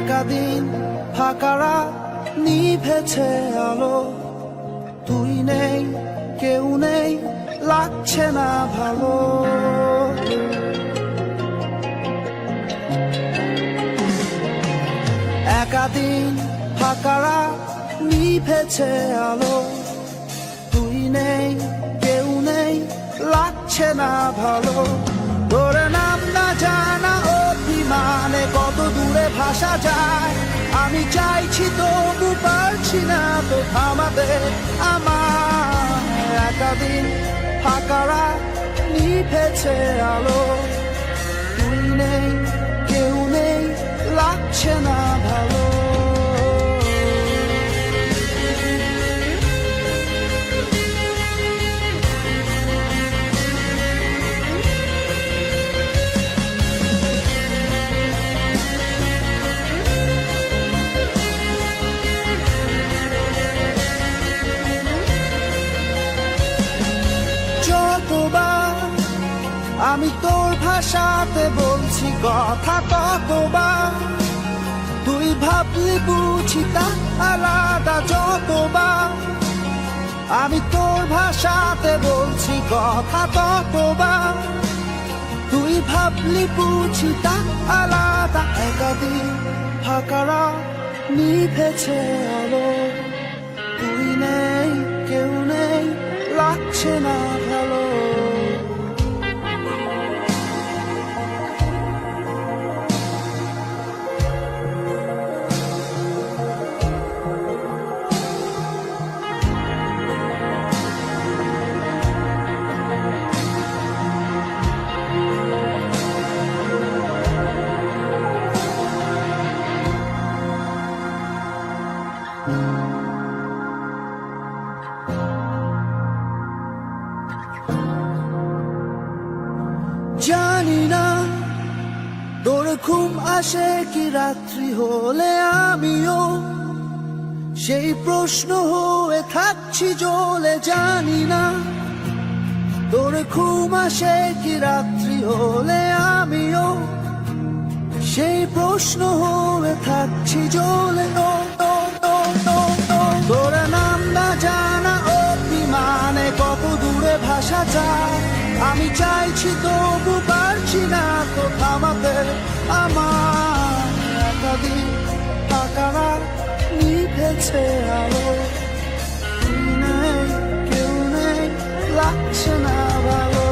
একাদিন ফাঁকারা নিভেছে আলো, তুই নেই কেউ নেই লাগছে না ভালো। একাদিন ফাঁকারা নিভেছে আলো, তুই নেই কেউ নেই লাগছে না ভালো। তোরে নাম না জানা অভিমানে কত দূরে ভাসা যায়, আমি চাইছি তবু পারছি না তো থামাতে আমার। একাদিন ফাঁকারা নিভেছে আলো, তুই নেই কেউ নেই লাগছে না ভালো। যতবার আমি তোর ভাষাতে বলছি কথা, ততবার তুই ভাবলি বুঝি তা আলাদা। যতবার আমি তোর ভাষাতে বলছি কথা, ততবার তুই ভাবলি বুঝি তা আলাদা। একাদিন ফাঁকারা নিভেছে আলো, তুই নেই কেউ নেই লাগছে না ভালো। জানি না তোর ঘুম আসে কি রাত্রি হলে, আমিও সেই প্রশ্ন হয়ে থাকছি জ্বলে। জানি না তোর ঘুম আসে কি রাত্রি হলে, আমিও সেই প্রশ্ন হয়ে থাকছি জ্বলে। তোর নাম না জানা অভিমানে কত দূরে ভাসা যায়, আমি চাইছি তবু পারছি না তো থামাতে আমার। একাদিন ফাঁকারা নিভেছে আলো, তুই নেই কেউ নেই লাগছে না ভালো।